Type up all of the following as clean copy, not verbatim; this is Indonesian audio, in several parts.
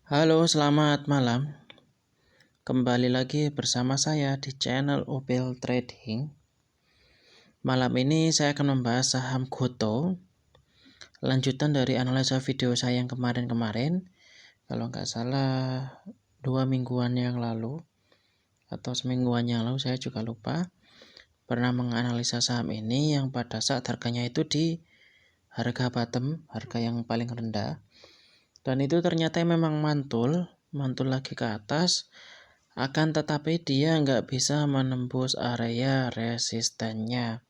Halo, selamat malam. Kembali lagi bersama saya di channel Opel Trading. Malam ini saya akan membahas saham Goto. Lanjutan dari analisa video saya yang kemarin-kemarin. Kalau nggak salah 2 mingguan yang lalu atau semingguan yang lalu, saya juga lupa. Pernah menganalisa saham ini yang pada saat harganya itu di harga bottom, harga yang paling rendah. Dan itu ternyata memang mantul lagi ke atas. Akan tetapi dia nggak bisa menembus area resistennya.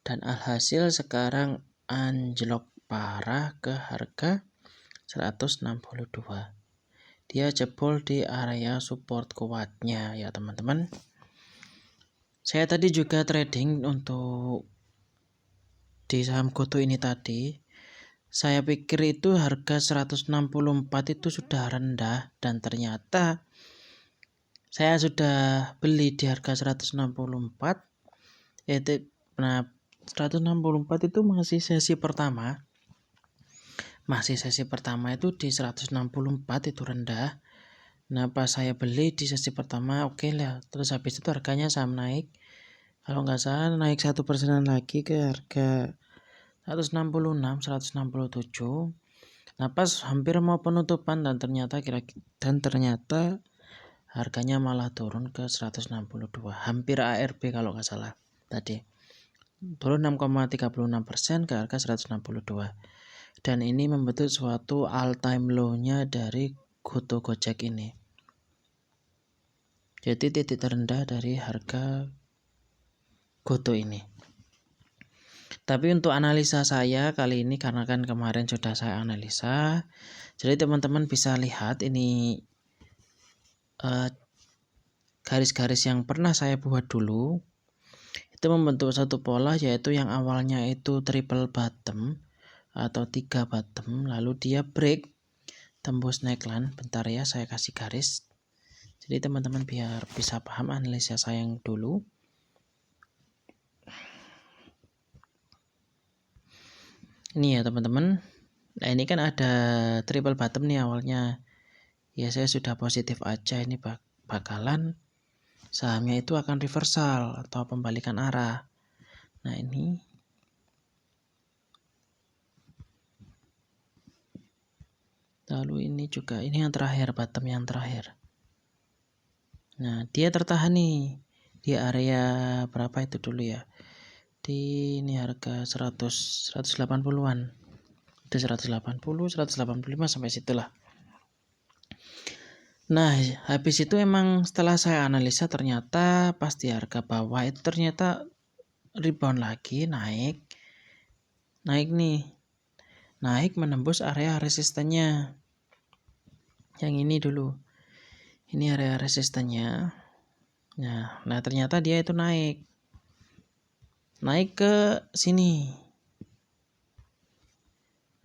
Dan alhasil sekarang anjlok parah ke harga 162. Dia jebol di area support kuatnya ya teman-teman. Saya tadi juga trading untuk di saham Goto ini tadi. Saya pikir itu harga 164 itu sudah rendah dan ternyata saya sudah beli di harga 164. Nah, 164 itu masih sesi pertama. Itu di 164 itu rendah. Nah, pas saya beli di sesi pertama oke lah. Terus habis itu harganya saham naik. Kalau nggak salah naik 1% lagi ke harga 166, 167. Nah, pas hampir mau penutupan dan ternyata harganya malah turun ke 162, hampir ARB kalau nggak salah tadi. Turun 6,36% ke harga 162. Dan ini membentuk suatu all time low-nya dari Goto Gojek ini. Jadi titik terendah dari harga Goto ini. Tapi untuk analisa saya kali ini, karena kan kemarin sudah saya analisa, jadi teman-teman bisa lihat ini garis-garis yang pernah saya buat dulu. Itu membentuk satu pola, yaitu yang awalnya itu triple bottom atau 3 bottom, lalu dia break tembus neckline. Bentar ya, saya kasih garis. Jadi teman-teman biar bisa paham analisa saya yang dulu. Ini ya teman-teman. Nah, ini kan ada triple bottom nih awalnya. Ya saya sudah positif aja, ini bakalan sahamnya itu akan reversal atau pembalikan arah. Nah, ini lalu ini juga, ini yang terakhir, bottom yang terakhir. Nah, dia tertahan nih di area berapa itu dulu ya. Di ini harga 180-an. Itu 180, 185 sampai situlah. Nah, habis itu emang setelah saya analisa ternyata pas di harga bawah itu ternyata rebound lagi, naik nih. Naik menembus area resistennya. Yang ini dulu. Ini area resistennya. Nah ternyata dia itu naik ke sini.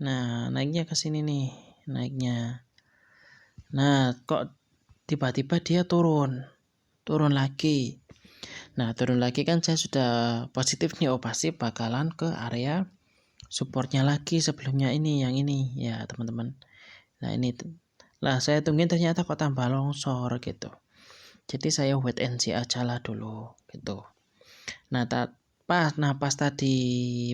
Nah, naiknya ke sini nih, naiknya. Nah, kok tiba-tiba dia turun lagi. Nah, turun lagi kan saya sudah positif nih, pasti bakalan ke area supportnya lagi sebelumnya ini, yang ini ya teman-teman. Nah, ini lah saya tungguin ternyata kok tambah longsor gitu. Jadi saya wait and see aja lah dulu gitu. Nah, pas tadi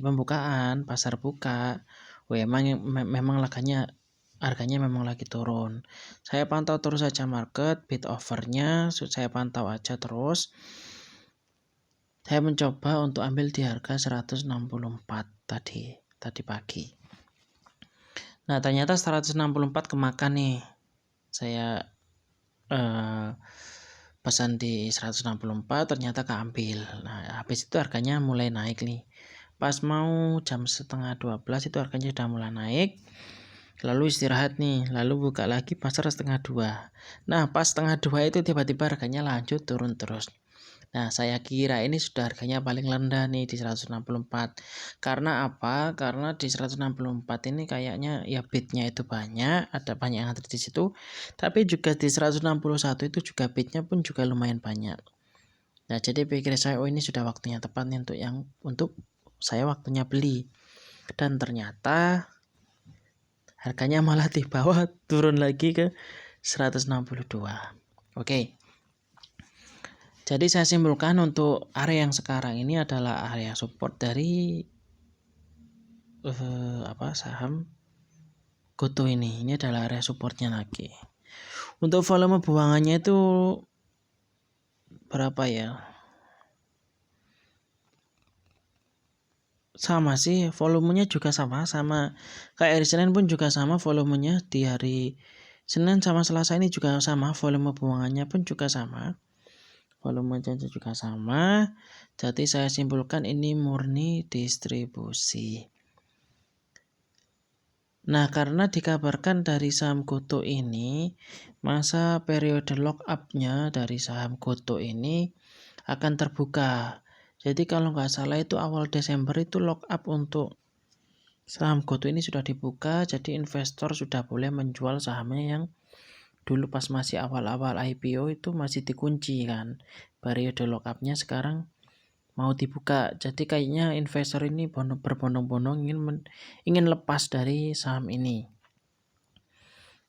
pembukaan pasar buka, memang harganya memang lagi turun. Saya pantau terus saja market, bid overnya saya pantau aja terus. Saya mencoba untuk ambil di harga 164 tadi pagi. Nah, ternyata 164 kemakan nih. Saya pesan di 164 ternyata keambil. Nah, habis itu harganya mulai naik nih. Pas mau jam 11:30 itu harganya sudah mulai naik. Lalu istirahat nih, lalu buka lagi pasar 1:30. Nah, pas 1:30 itu tiba-tiba harganya lanjut turun terus. Nah, saya kira ini sudah harganya paling rendah nih di 164. Karena apa? Karena di 164 ini kayaknya ya bidnya itu banyak, ada banyak yang ada di situ. Tapi juga di 161 itu juga bidnya pun juga lumayan banyak. Nah, jadi pikir saya, ini sudah waktunya tepat nih untuk saya waktunya beli. Dan ternyata harganya malah di bawah, turun lagi ke 162. Oke. Jadi saya simpulkan untuk area yang sekarang ini adalah area support dari saham GoTo ini. Ini adalah area supportnya lagi. Untuk volume buangannya itu berapa ya? Sama sih, volumenya juga sama kayak hari Senin pun juga sama volumenya, di hari Senin sama Selasa ini juga sama, volume buangannya pun juga sama. Volumenya juga sama. Jadi saya simpulkan ini murni distribusi. Nah, karena dikabarkan dari saham GoTo ini, masa periode lock up-nya dari saham GoTo ini akan terbuka. Jadi kalau nggak salah itu awal Desember itu lock up untuk saham GoTo ini sudah dibuka. Jadi investor sudah boleh menjual sahamnya yang dulu pas masih awal-awal IPO itu masih dikunci kan. Periode lock up-nya sekarang mau dibuka. Jadi kayaknya investor ini berbondong-bondong ingin lepas dari saham ini.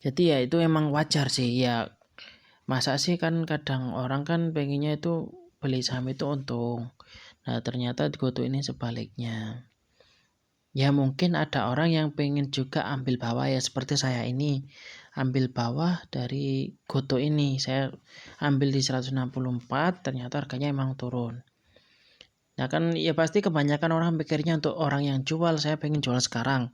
Jadi ya itu emang wajar sih ya. Masa sih kan kadang orang kan pengennya itu beli saham itu untung. Nah ternyata di GoTo ini sebaliknya. Ya mungkin ada orang yang pengen juga ambil bawah ya seperti saya ini. Ambil bawah dari GoTo ini. Saya ambil di 164, ternyata harganya emang turun. Nah kan ya pasti kebanyakan orang pikirnya untuk orang yang jual, saya pengen jual sekarang.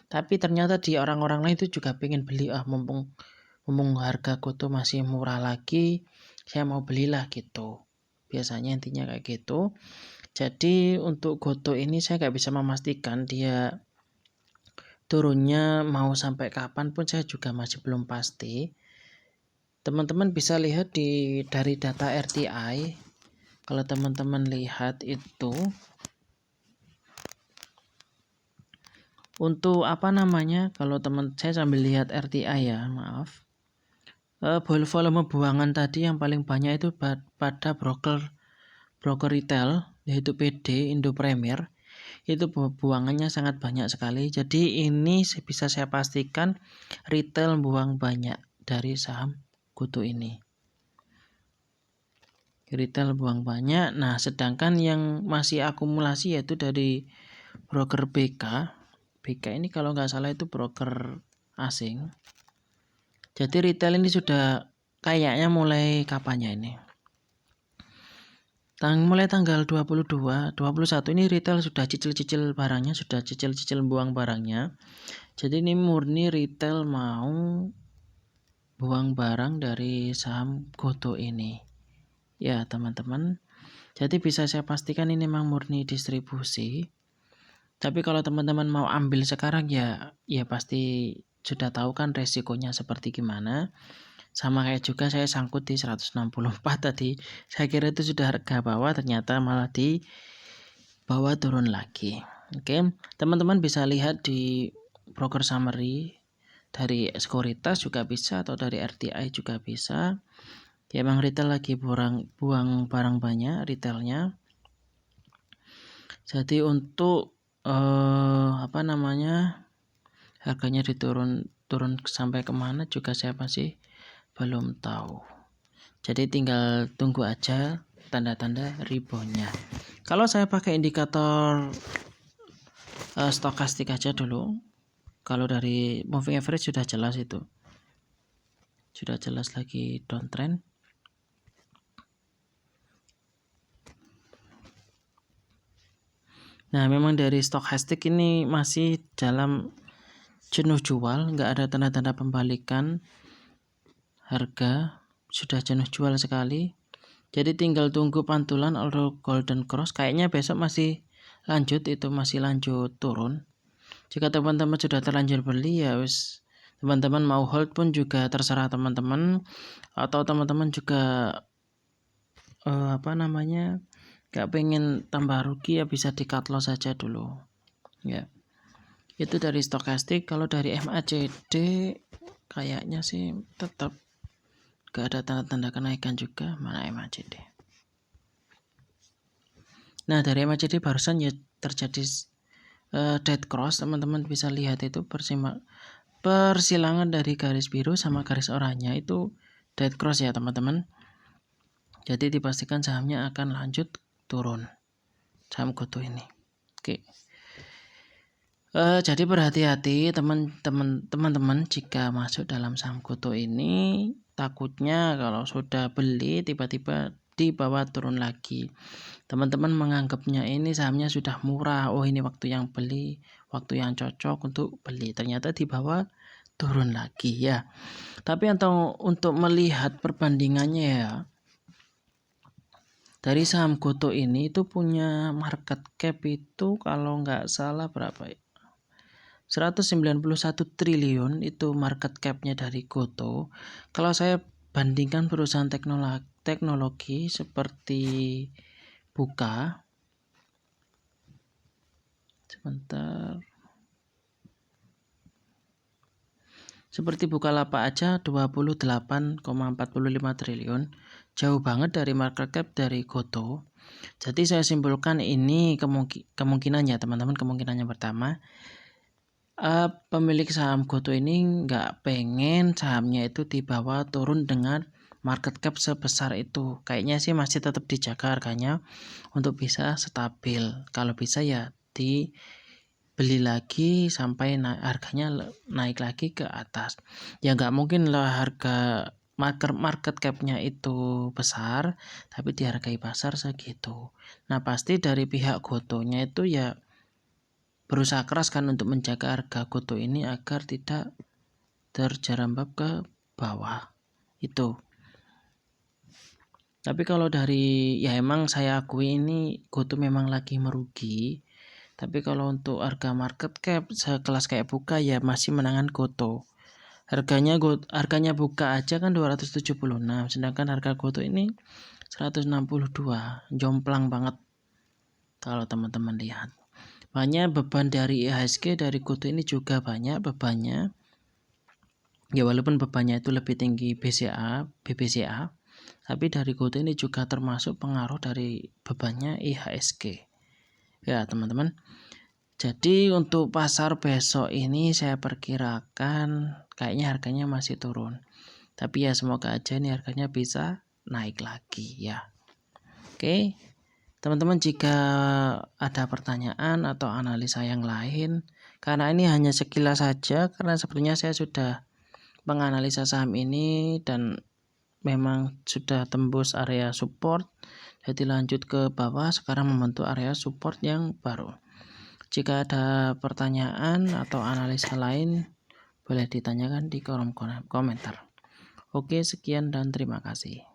Tapi ternyata di orang-orang lain itu juga pengen beli, mumpung harga GoTo masih murah lagi, saya mau belilah gitu. Biasanya intinya kayak gitu. Jadi untuk GoTo ini saya nggak bisa memastikan dia turunnya mau sampai kapan pun, saya juga masih belum pasti. Teman-teman bisa lihat dari data RTI. Kalau teman-teman lihat itu untuk kalau saya sambil lihat RTI ya, maaf. Volume buangan tadi yang paling banyak itu pada broker retail, yaitu PD, Indo Premier. Itu buangannya sangat banyak sekali. Jadi ini bisa saya pastikan retail buang banyak dari saham GoTo ini. Retail buang banyak. Nah, sedangkan yang masih akumulasi yaitu dari broker BK. BK ini kalau nggak salah itu broker asing. Jadi retail ini sudah kayaknya mulai kapannya ini? Mulai tanggal 22, 21 ini retail sudah cicil-cicil barangnya, sudah cicil-cicil buang barangnya. Jadi ini murni retail mau buang barang dari saham GoTo ini. Ya teman-teman, jadi bisa saya pastikan ini memang murni distribusi. Tapi kalau teman-teman mau ambil sekarang ya pasti sudah tahu kan resikonya seperti gimana. Sama kayak juga saya sangkut di 164 tadi. Saya kira itu sudah harga bawah, ternyata malah di bawah turun lagi. Oke, teman-teman bisa lihat di broker summary dari Sekuritas juga bisa, atau dari RTI juga bisa. Ya emang retail lagi buang barang banyak retailnya. Jadi untuk harganya turun sampai kemana juga saya masih belum tahu. Jadi tinggal tunggu aja tanda-tanda reboundnya. Kalau saya pakai indikator stokastik aja dulu. Kalau dari moving average sudah jelas itu. Sudah jelas lagi downtrend. Nah, memang dari stokastik ini masih dalam jenuh jual, nggak ada tanda-tanda pembalikan. Harga sudah jenuh jual sekali. Jadi tinggal tunggu pantulan atau golden cross. Kayaknya besok masih lanjut turun. Jika teman-teman sudah terlanjur beli ya wis, teman-teman mau hold pun juga terserah teman-teman, atau teman-teman juga gak pengen tambah rugi ya bisa di cut loss saja dulu ya. Itu dari stokastik. Kalau dari MACD kayaknya sih tetap gak ada tanda-tanda kenaikan juga. Mana MACD? Nah, dari MACD barusan ya terjadi dead cross, teman-teman bisa lihat itu persilangan dari garis biru sama garis oranye itu dead cross ya teman-teman. Jadi dipastikan sahamnya akan lanjut turun, saham GoTo ini. Oke. Jadi berhati-hati teman-teman jika masuk dalam saham GoTo ini, takutnya kalau sudah beli tiba-tiba di bawah turun lagi. Teman-teman menganggapnya ini sahamnya sudah murah, oh ini waktu yang beli, waktu yang cocok untuk beli. Ternyata di bawah turun lagi ya. Tapi untuk melihat perbandingannya ya, dari saham GoTo ini itu punya market cap itu kalau nggak salah berapa ya? 191 triliun itu market cap-nya dari GoTo. Kalau saya bandingkan perusahaan teknologi seperti seperti Bukalapak aja 28,45 triliun. Jauh banget dari market cap dari GoTo. Jadi saya simpulkan ini kemungkinannya teman-teman, kemungkinannya pertama, pemilik saham GoTo ini nggak pengen sahamnya itu dibawa turun dengan market cap sebesar itu. Kayaknya sih masih tetap dijaga harganya untuk bisa stabil. Kalau bisa ya dibeli lagi sampai harganya naik lagi ke atas. Ya nggak mungkin lah harga market cap-nya itu besar tapi dihargai pasar segitu. Nah pasti dari pihak GoTo-nya itu ya berusaha keras kan untuk menjaga harga GoTo ini agar tidak terjerembab ke bawah itu. Tapi kalau dari ya emang saya akui ini GoTo memang lagi merugi. Tapi kalau untuk harga market cap sekelas kayak Buka ya masih menangan GoTo. Harganya Buka aja kan 276, sedangkan harga GoTo ini 162. Jomplang banget kalau teman-teman lihat. Banyak beban dari IHSG dari GoTo ini juga banyak bebannya. Ya walaupun bebannya itu lebih tinggi BBCA, tapi dari GoTo ini juga termasuk pengaruh dari bebannya IHSG. Ya teman-teman. Jadi untuk pasar besok ini saya perkirakan kayaknya harganya masih turun. Tapi ya semoga aja ini harganya bisa naik lagi ya. Oke. Teman-teman jika ada pertanyaan atau analisa yang lain, karena ini hanya sekilas saja, karena sebenarnya saya sudah menganalisa saham ini dan memang sudah tembus area support, jadi lanjut ke bawah, sekarang membentuk area support yang baru. Jika ada pertanyaan atau analisa lain, boleh ditanyakan di kolom komentar. Oke, sekian dan terima kasih.